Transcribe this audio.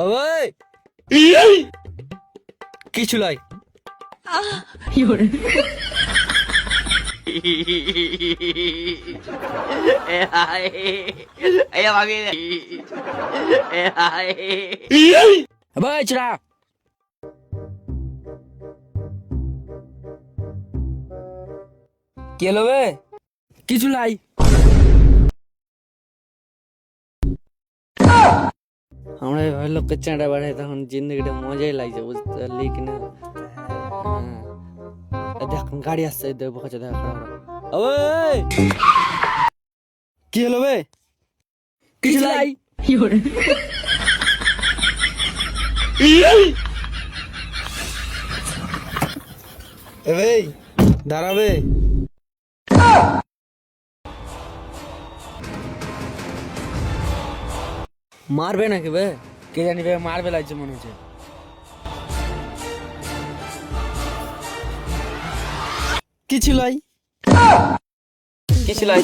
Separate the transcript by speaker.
Speaker 1: ওই কিছু লাই ভাই চড়া কি হলো বে? কিছু লাই আমরা এভাবে লোককে চাঁড়া বাড়াই তখন জিন্দগিটা মজাই লাগছে বুঝতে পারলি কিনা। দেখ গাড়ি আসছে দেখ বকাচ্ছে দেখ ওই কি হলো বে? কিছু লাই এ ভাই দাঁড়াবে মারবে নাকি বে? কে জানি বে মারবে লাগছে মনে হচ্ছে। কিছু লাই কিছু লাই